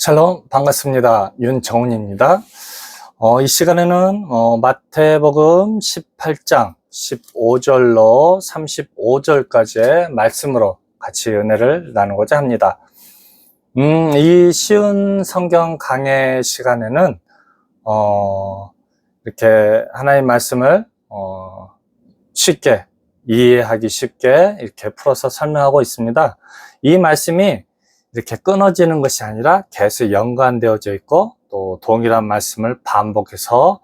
샬롬, 반갑습니다. 윤정훈입니다. 이 시간에는 마태복음 18장 15절로 35절까지의 말씀으로 같이 은혜를 나누고자 합니다. 이 쉬운 성경 강해 시간에는 이렇게 하나님의 말씀을 쉽게 이해하기 쉽게 이렇게 풀어서 설명하고 있습니다. 이 말씀이 이렇게 끊어지는 것이 아니라 계속 연관되어져 있고 또 동일한 말씀을 반복해서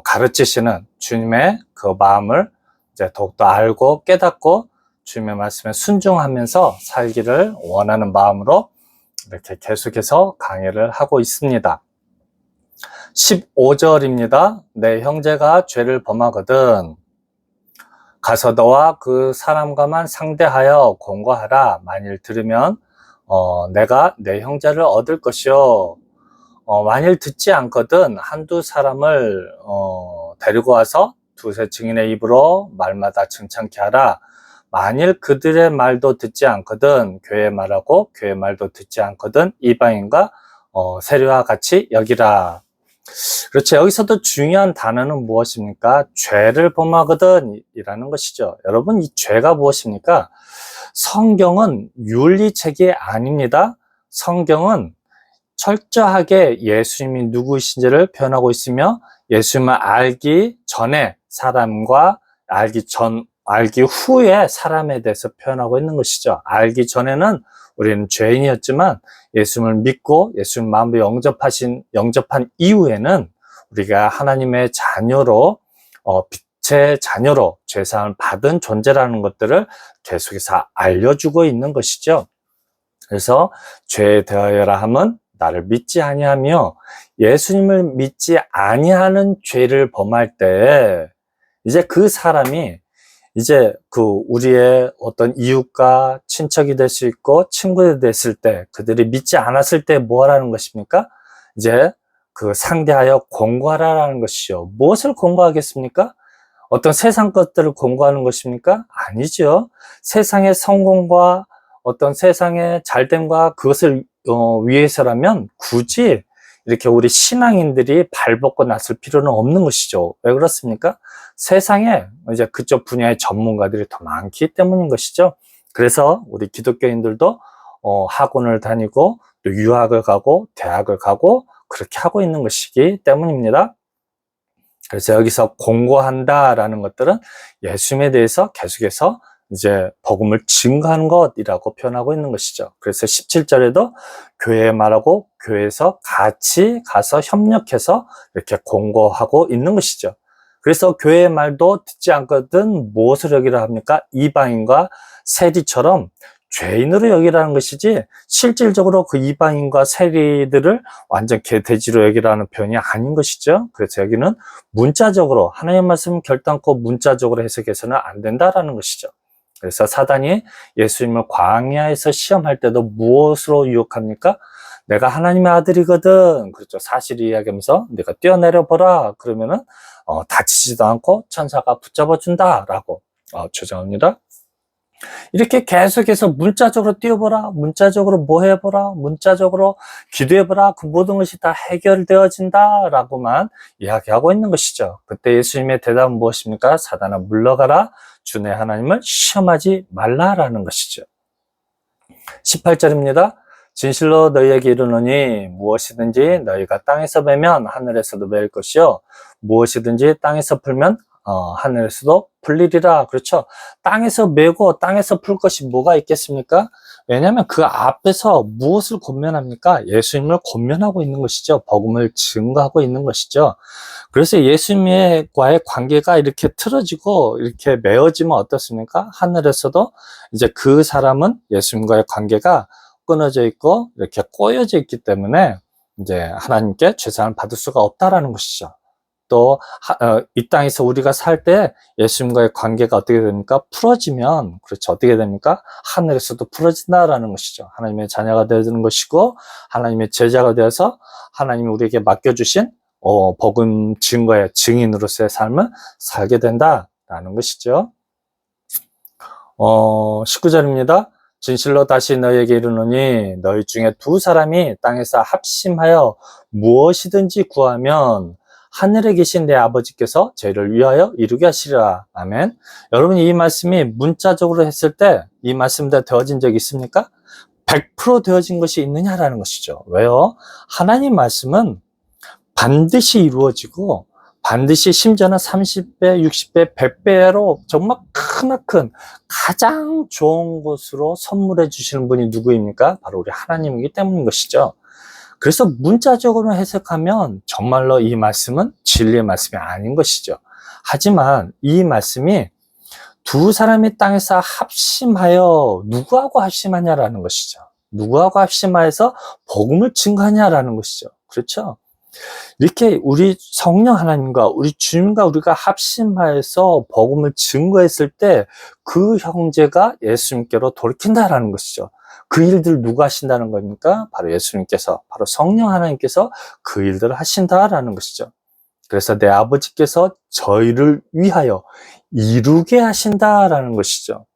가르치시는 주님의 그 마음을 이제 더욱더 알고 깨닫고 주님의 말씀에 순종하면서 살기를 원하는 마음으로 이렇게 계속해서 강의를 하고 있습니다. 15절입니다. 내 형제가 죄를 범하거든 가서 너와 그 사람과만 상대하여 공고하라. 만일 들으면 내가 내 형제를 얻을 것이요. 만일 듣지 않거든 한두 사람을 데리고 와서 두세 증인의 입으로 말마다 정창케 하라. 만일 그들의 말도 듣지 않거든 교회의 말하고 교회의 말도 듣지 않거든 이방인과 세리와 같이 여기라. 그렇죠. 여기서도 중요한 단어는 무엇입니까? 죄를 범하거든 이라는 것이죠. 여러분, 이 죄가 무엇입니까? 성경은 윤리책이 아닙니다. 성경은 철저하게 예수님이 누구이신지를 표현하고 있으며 예수님을 알기 전에 사람과 알기 후에 사람에 대해서 표현하고 있는 것이죠. 알기 전에는 우리는 죄인이었지만 예수님을 믿고 예수님 마음으로 영접한 이후에는 우리가 하나님의 자녀로 빛의 자녀로 죄사함을 받은 존재라는 것들을 계속해서 알려주고 있는 것이죠. 그래서 죄에 대하여라 함은 나를 믿지 아니하며 예수님을 믿지 아니하는 죄를 범할 때 이제 그 사람이 이제 우리의 어떤 이웃과 친척이 될 수 있고 친구들이 됐을 때 그들이 믿지 않았을 때 뭐 하라는 것입니까? 이제 상대하여 공고하라는 것이죠. 무엇을 공고하겠습니까? 어떤 세상 것들을 공고하는 것입니까? 아니죠. 세상의 성공과 어떤 세상의 잘됨과 그것을 위해서라면 굳이 이렇게 우리 신앙인들이 발벗고 나설 필요는 없는 것이죠. 왜 그렇습니까? 세상에 이제 그쪽 분야의 전문가들이 더 많기 때문인 것이죠. 그래서 우리 기독교인들도 학원을 다니고 또 유학을 가고 대학을 가고 그렇게 하고 있는 것이기 때문입니다. 그래서 여기서 공고한다라는 것들은 예수님에 대해서 계속해서 이제 복음을 증거하는 것이라고 표현하고 있는 것이죠. 그래서 17절에도 교회에 말하고 교회에서 같이 가서 협력해서 이렇게 공고하고 있는 것이죠. 그래서 교회의 말도 듣지 않거든 무엇을 여기라 합니까? 이방인과 세리처럼 죄인으로 여기라는 것이지 실질적으로 그 이방인과 세리들을 완전 개돼지로 여기라는 표현이 아닌 것이죠. 그래서 여기는 문자적으로 하나님의 말씀을 결단코 문자적으로 해석해서는 안 된다라는 것이죠. 그래서 사단이 예수님을 광야에서 시험할 때도 무엇으로 유혹합니까? 내가 하나님의 아들이거든. 그렇죠. 사실을 이야기하면서 내가 뛰어내려 보라. 그러면은 다치지도 않고 천사가 붙잡아 준다라고 주장합니다. 이렇게 계속해서 문자적으로 뛰어보라, 문자적으로 뭐 해보라, 문자적으로 기도해보라, 그 모든 것이 다 해결되어진다 라고만 이야기하고 있는 것이죠. 그때 예수님의 대답은 무엇입니까? 사단아 물러가라, 주 내 하나님을 시험하지 말라라는 것이죠. 18절입니다. 진실로 너희에게 이르노니 무엇이든지 너희가 땅에서 베면 하늘에서도 베일 것이요 무엇이든지 땅에서 풀면 하늘에서도 풀리리라. 그렇죠. 땅에서 메고 땅에서 풀 것이 뭐가 있겠습니까? 왜냐하면 그 앞에서 무엇을 권면합니까? 예수님을 권면하고 있는 것이죠. 복음을 증거하고 있는 것이죠. 그래서 예수님과의 관계가 이렇게 틀어지고 이렇게 메어지면 어떻습니까? 하늘에서도 이제 그 사람은 예수님과의 관계가 끊어져 있고 이렇게 꼬여져 있기 때문에 이제 하나님께 죄사함을 받을 수가 없다라는 것이죠. 또 이 땅에서 우리가 살 때 예수님과의 관계가 어떻게 됩니까? 풀어지면 그렇죠. 어떻게 됩니까? 하늘에서도 풀어진다라는 것이죠. 하나님의 자녀가 되는 것이고 하나님의 제자가 되어서 하나님이 우리에게 맡겨주신 복음 증거의 증인으로서의 삶을 살게 된다라는 것이죠. 19절입니다. 진실로 다시 너희에게 이르노니 너희 중에 두 사람이 땅에서 합심하여 무엇이든지 구하면 하늘에 계신 내 아버지께서 저희를 위하여 이루게 하시리라. 아멘. 여러분, 이 말씀이 문자적으로 했을 때 이 말씀대로 되어진 적이 있습니까? 100% 되어진 것이 있느냐라는 것이죠. 왜요? 하나님 말씀은 반드시 이루어지고 반드시 심지어는 30배, 60배, 100배로 정말 크나큰 가장 좋은 것으로 선물해 주시는 분이 누구입니까? 바로 우리 하나님이기 때문인 것이죠. 그래서 문자적으로 해석하면 정말로 이 말씀은 진리의 말씀이 아닌 것이죠. 하지만 이 말씀이 두 사람이 땅에서 합심하여 누구하고 합심하냐라는 것이죠. 누구하고 합심하여서 복음을 증거하냐라는 것이죠. 그렇죠? 이렇게 우리 성령 하나님과 우리 주님과 우리가 합심하여서 복음을 증거했을 때 그 형제가 예수님께로 돌이킨다라는 것이죠. 그 일들 누가 하신다는 겁니까? 바로 예수님께서, 바로 성령 하나님께서 그 일들을 하신다라는 것이죠. 그래서 내 아버지께서 저희를 위하여 이루게 하신다라는 것이죠.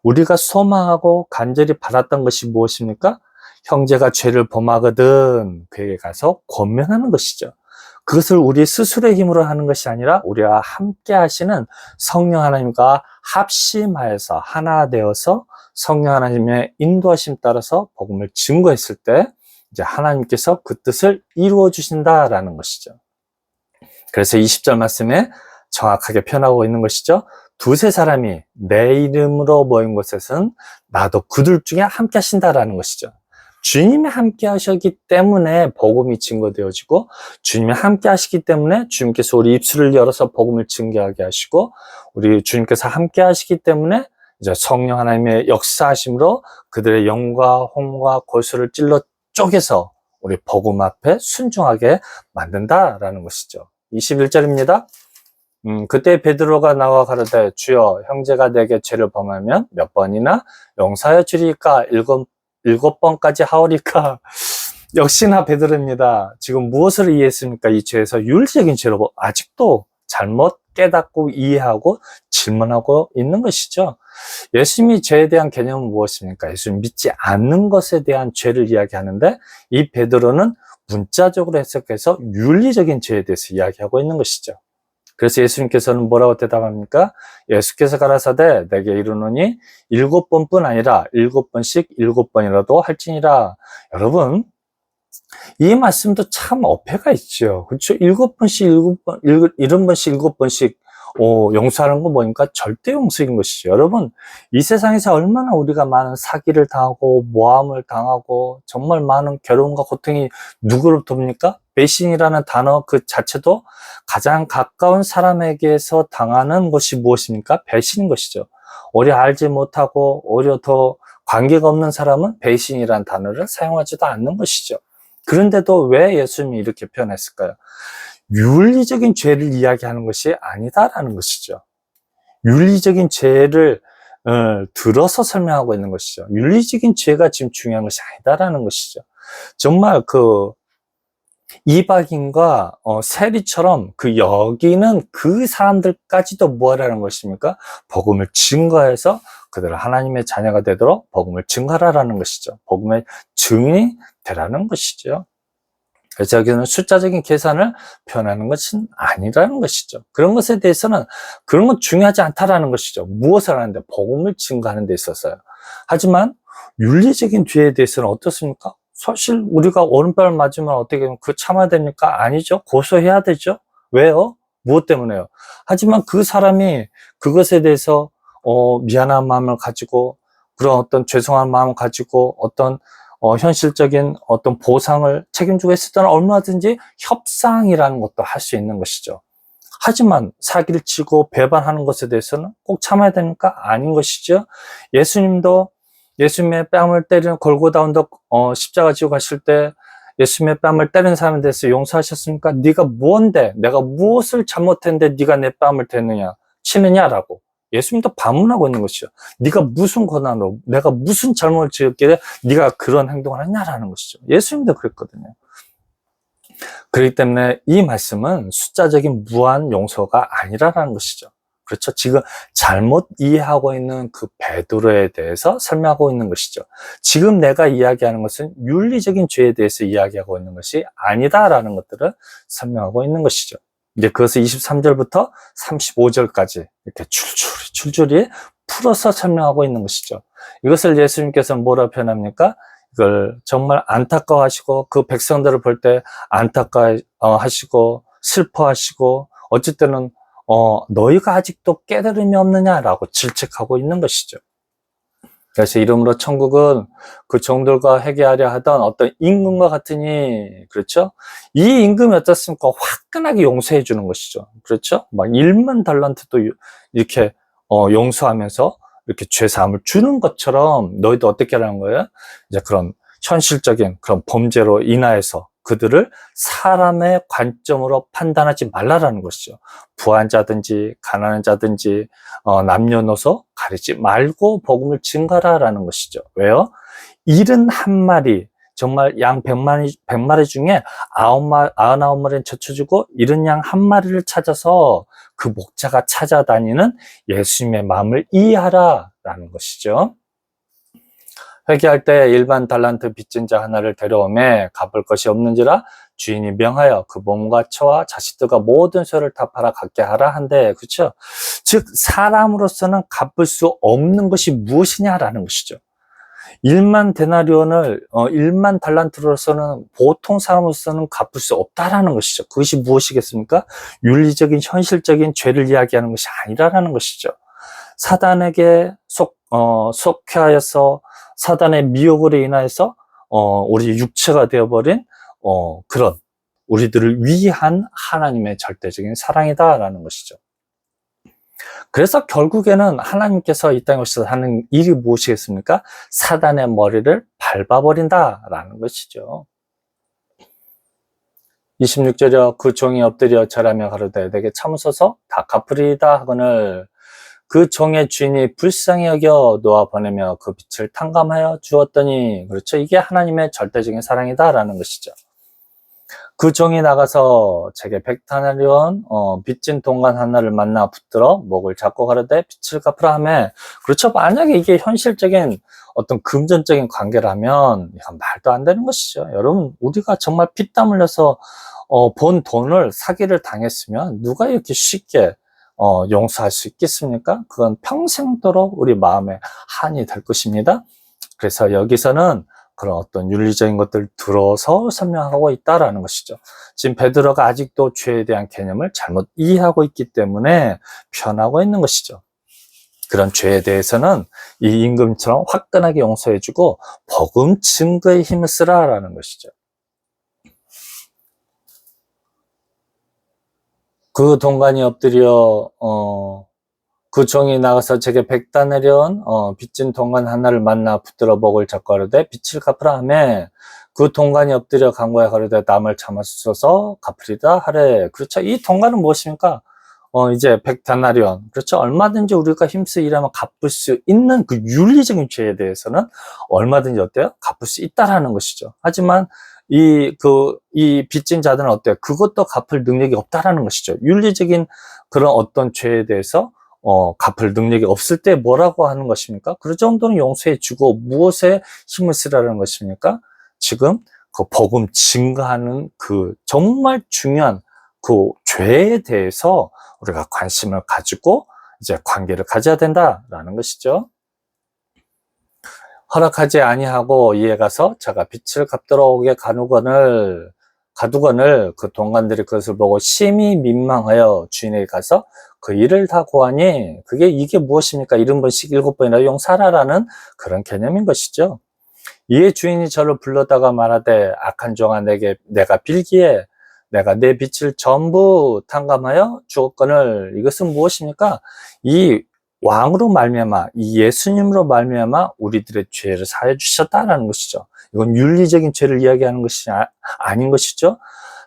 우리가 소망하고 간절히 바랐던 것이 무엇입니까? 형제가 죄를 범하거든 그에게 가서 권면하는 것이죠. 그것을 우리 스스로의 힘으로 하는 것이 아니라 우리와 함께 하시는 성령 하나님과 합심하여서 하나 되어서 성령 하나님의 인도하심 따라서 복음을 증거했을 때 이제 하나님께서 그 뜻을 이루어 주신다라는 것이죠. 그래서 20절 말씀에 정확하게 표현하고 있는 것이죠. 두세 사람이 내 이름으로 모인 곳에서는 나도 그들 중에 함께 하신다라는 것이죠. 주님이 함께 하셨기 때문에 복음이 증거되어지고 주님이 함께 하시기 때문에 주님께서 우리 입술을 열어서 복음을 증거하게 하시고 우리 주님께서 함께 하시기 때문에 이제 성령 하나님의 역사하심으로 그들의 영과 홍과 골수를 찔러 쪼개서 우리 복음 앞에 순종하게 만든다라는 것이죠. 21절입니다. 그때 베드로가 나와 가로되 주여 형제가 내게 죄를 범하면 몇 번이나 용서하여 주리까? 일곱 번까지 하오리까? 역시나 베드로입니다. 지금 무엇을 이해했습니까? 이 죄에서 윤리적인 죄로 아직도 잘못 깨닫고 이해하고 질문하고 있는 것이죠. 예수님이 죄에 대한 개념은 무엇입니까? 예수님 믿지 않는 것에 대한 죄를 이야기하는데 이 베드로는 문자적으로 해석해서 윤리적인 죄에 대해서 이야기하고 있는 것이죠. 그래서 예수님께서는 뭐라고 대답합니까? 예수께서 가라사대 내게 이르노니 7번뿐 아니라 7번씩 7번이라도 할지니라. 여러분, 이 말씀도 참 어폐가 있죠. 그렇죠? 7번씩 7번, 7번씩 7번씩 용서하는 건 뭐니까? 절대 용서인 것이죠. 여러분, 이 세상에서 얼마나 우리가 많은 사기를 당하고 모함을 당하고 정말 많은 괴로움과 고통이 누구로부터 옵니까? 배신이라는 단어 그 자체도 가장 가까운 사람에게서 당하는 것이 무엇입니까? 배신인 것이죠. 오히려 알지 못하고 오히려 더 관계가 없는 사람은 배신이라는 단어를 사용하지도 않는 것이죠. 그런데도 왜 예수님이 이렇게 표현했을까요? 윤리적인 죄를 이야기하는 것이 아니다라는 것이죠. 윤리적인 죄를 들어서 설명하고 있는 것이죠. 윤리적인 죄가 지금 중요한 것이 아니다라는 것이죠. 정말 이방인과 세리처럼 여기는 그 사람들까지도 뭐하라는 것입니까? 복음을 증거해서 그들을 하나님의 자녀가 되도록 복음을 증거하라는 것이죠. 복음의 증인이 되라는 것이죠. 그래서 여기는 숫자적인 계산을 표현하는 것은 아니라는 것이죠. 그런 것에 대해서는 그런 건 중요하지 않다라는 것이죠. 무엇을 하는데? 복음을 증거하는 데 있어서요. 하지만 윤리적인 죄에 대해서는 어떻습니까? 사실 우리가 오른발 맞으면 어떻게 참아야 됩니까? 아니죠. 고소해야 되죠. 왜요? 무엇 때문에요? 하지만 그 사람이 그것에 대해서 미안한 마음을 가지고 그런 어떤 죄송한 마음을 가지고 어떤 현실적인 어떤 보상을 책임지고 했을 때는 얼마든지 협상이라는 것도 할 수 있는 것이죠. 하지만 사기를 치고 배반하는 것에 대해서는 꼭 참아야 됩니까? 아닌 것이죠. 예수님도 예수님의 뺨을 때리는 골고다 언덕 십자가 지고 가실 때 예수님의 뺨을 때리는 사람에 대해서 용서하셨습니까? 네가 뭔데? 내가 무엇을 잘못했는데 네가 내 뺨을 때느냐? 치느냐라고 예수님도 반문하고 있는 것이죠. 네가 무슨 권한으로, 내가 무슨 잘못을 지었길래 네가 그런 행동을 했냐라는 것이죠. 예수님도 그랬거든요. 그렇기 때문에 이 말씀은 숫자적인 무한 용서가 아니라는 것이죠. 그렇죠? 지금 잘못 이해하고 있는 그 베드로에 대해서 설명하고 있는 것이죠. 지금 내가 이야기하는 것은 윤리적인 죄에 대해서 이야기하고 있는 것이 아니다라는 것들을 설명하고 있는 것이죠. 이제 그것을 23절부터 35절까지 이렇게 줄줄이 풀어서 설명하고 있는 것이죠. 이것을 예수님께서는 뭐라 표현합니까? 이걸 정말 안타까워하시고 그 백성들을 볼 때 안타까워하시고 슬퍼하시고 어쩔 때는 너희가 아직도 깨달음이 없느냐라고 질책하고 있는 것이죠. 그래서 이러므로 천국은 그 종들과 회개하려 하던 어떤 임금과 같으니, 그렇죠? 이 임금이 어떻습니까? 화끈하게 용서해 주는 것이죠. 그렇죠? 막 1만 달란트도 이렇게 용서하면서 이렇게 죄사함을 주는 것처럼 너희도 어떻게 하라는 거예요? 이제 그런 현실적인 그런 범죄로 인하여서 그들을 사람의 관점으로 판단하지 말라라는 것이죠. 부한 자든지 가난한 자든지 남녀노소 가리지 말고 복음을 증가라라는 것이죠. 왜요? 71마리, 정말 양 100마리 중에 99마리는 젖혀주고 70양 1마리를 찾아서 그 목자가 찾아다니는 예수님의 마음을 이해하라라는 것이죠. 회개할 때 일반 달란트 빚진 자 하나를 데려오매 갚을 것이 없는지라 주인이 명하여 그 몸과 처와 자식들과 모든 소를 다 팔아 갖게 하라 한데, 그렇죠? 즉 사람으로서는 갚을 수 없는 것이 무엇이냐라는 것이죠. 1만 데나리온을 1만 달란트로서는 보통 사람으로서는 갚을 수 없다라는 것이죠. 그것이 무엇이겠습니까? 윤리적인 현실적인 죄를 이야기하는 것이 아니라는 것이죠. 사단에게 속해하여서 사단의 미혹으로 인하여서 우리 육체가 되어버린 그런 우리들을 위한 하나님의 절대적인 사랑이다라는 것이죠. 그래서 결국에는 하나님께서 이 땅에 오셔서 하는 일이 무엇이겠습니까? 사단의 머리를 밟아버린다라는 것이죠. 26절이요. 그 종이 엎드려 절하며 가로되 내게 참으소서 다 갚으리이다 하거늘 그 종의 주인이 불쌍히 여겨 놓아 보내며 그 빛을 탕감하여 주었더니, 그렇죠? 이게 하나님의 절대적인 사랑이다라는 것이죠. 그 종이 나가서 제게 100데나리온 빚진 동관 하나를 만나 붙들어 목을 잡고 가로되 빛을 갚으라 하며, 그렇죠? 만약에 이게 현실적인 어떤 금전적인 관계라면 이건 말도 안 되는 것이죠. 여러분, 우리가 정말 피땀 흘려서 본 돈을 사기를 당했으면 누가 이렇게 쉽게 용서할 수 있겠습니까? 그건 평생도록 우리 마음에 한이 될 것입니다. 그래서 여기서는 그런 어떤 윤리적인 것들을 들어서 설명하고 있다라는 것이죠. 지금 베드로가 아직도 죄에 대한 개념을 잘못 이해하고 있기 때문에 표현하고 있는 것이죠. 그런 죄에 대해서는 이 임금처럼 화끈하게 용서해주고 복음 증거의 힘을 쓰라라는 것이죠. 그 동관이 엎드려 그 종이 나가서 제게 100데나리온 빚진 동관 하나를 만나 붙들어 목을 잡고 가로되 빛을 갚으라 하매 그 동관이 엎드려 간구하여 가로되 남을 참으소서 갚으리다 하래. 그렇죠? 이 동관은 무엇입니까? 이제 100데나리온, 그렇죠? 얼마든지 우리가 힘써 일하면 갚을 수 있는 그 윤리적인 죄에 대해서는 얼마든지 어때요? 갚을 수 있다라는 것이죠. 하지만 이 빚진 자들은 어때요? 그것도 갚을 능력이 없다라는 것이죠. 윤리적인 그런 어떤 죄에 대해서 갚을 능력이 없을 때 뭐라고 하는 것입니까? 그 정도는 용서해 주고 무엇에 힘을 쓰라는 것입니까? 지금 그 복음 증거하는 그 정말 중요한 그 죄에 대해서 우리가 관심을 가지고 이제 관계를 가져야 된다라는 것이죠. 허락하지 아니하고 이에 가서 자가 빛을 갚도록 오게 가두거늘 그 동관들이 그것을 보고 심히 민망하여 주인에게 가서 그 일을 다 고하니, 이게 무엇입니까? 70번씩 7번이나 용사라라는 그런 개념인 것이죠. 이에 주인이 저를 불렀다가 말하되 악한 종아 내가 빌기에 내가 내 빚을 전부 탕감하여 주었거늘. 이것은 무엇입니까? 이 왕으로 말미암아, 이 예수님으로 말미암아 우리들의 죄를 사해 주셨다라는 것이죠. 이건 윤리적인 죄를 이야기하는 것이 아닌 것이죠.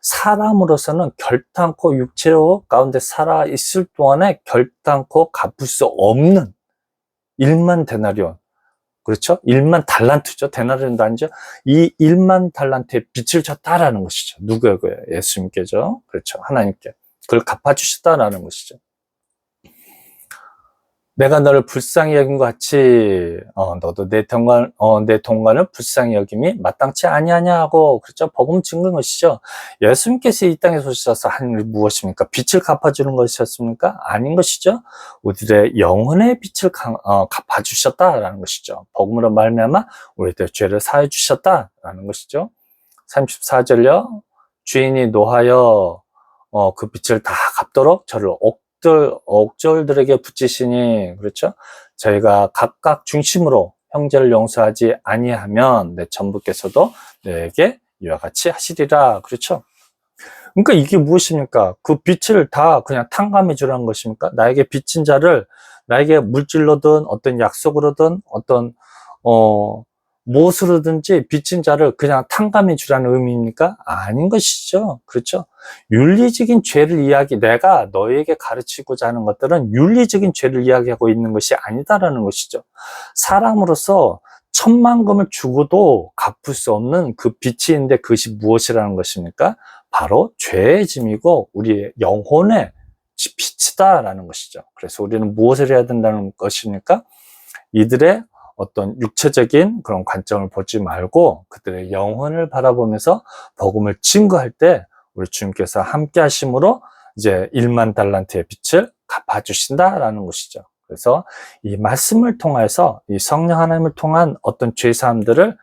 사람으로서는 결단코 육체로 가운데 살아 있을 동안에 결단코 갚을 수 없는 1만 데나리온, 그렇죠? 1만 달란트죠. 데나리온도 아니죠. 이 1만 달란트의 빚을 졌다라는 것이죠. 누구에게요? 예수님께죠. 그렇죠. 하나님께. 그걸 갚아주셨다라는 것이죠. 내가 너를 불쌍히 여긴 것 같이 너도 내 동관을 불쌍히 여김이 마땅치 아니하냐 하고, 그렇죠? 복음 증거인 것이죠. 예수님께서 이 땅에 오셔서 한 일이 무엇입니까? 빛을 갚아주는 것이었습니까? 아닌 것이죠. 우리들의 영혼의 빛을 갚아주셨다라는 것이죠. 복음으로 말미암아 우리들의 죄를 사해 주셨다라는 것이죠. 34절요. 주인이 노하여 그 빛을 다 갚도록 저를 옥졸들에게 붙이시니, 그렇죠? 저희가 각각 중심으로 형제를 용서하지 아니하면 내 전부께서도 너에게 이와 같이 하시리라, 그렇죠? 그러니까 이게 무엇입니까? 그 빛을 다 그냥 탕감해 주라는 것입니까? 나에게 빚진 자를, 나에게 물질로든 어떤 약속으로든 어떤 무엇으로든지 빚진 자를 그냥 탕감해 주라는 의미입니까? 아닌 것이죠. 그렇죠? 윤리적인 죄를 내가 너에게 가르치고자 하는 것들은 윤리적인 죄를 이야기하고 있는 것이 아니다라는 것이죠. 사람으로서 천만금을 주고도 갚을 수 없는 그 빚이 있는데 그것이 무엇이라는 것입니까? 바로 죄의 짐이고 우리의 영혼의 빚이다라는 것이죠. 그래서 우리는 무엇을 해야 된다는 것입니까? 이들의 어떤 육체적인 그런 관점을 보지 말고 그들의 영혼을 바라보면서 복음을 증거할 때 우리 주님께서 함께 하심으로 이제 1만 달란트의 빚을 갚아주신다라는 것이죠. 그래서 이 말씀을 통해서 이 성령 하나님을 통한 어떤 죄사함들을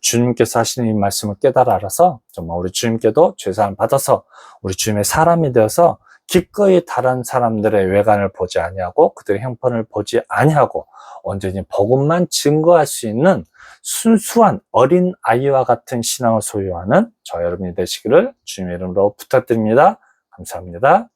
주님께서 하시는 이 말씀을 깨달아 알아서 정말 우리 주님께도 죄사함을 받아서 우리 주님의 사람이 되어서 기꺼이 다른 사람들의 외관을 보지 아니하고 그들의 형편을 보지 아니하고 온전히 복음만 증거할 수 있는 순수한 어린 아이와 같은 신앙을 소유하는 저 여러분이 되시기를 주님의 이름으로 부탁드립니다. 감사합니다.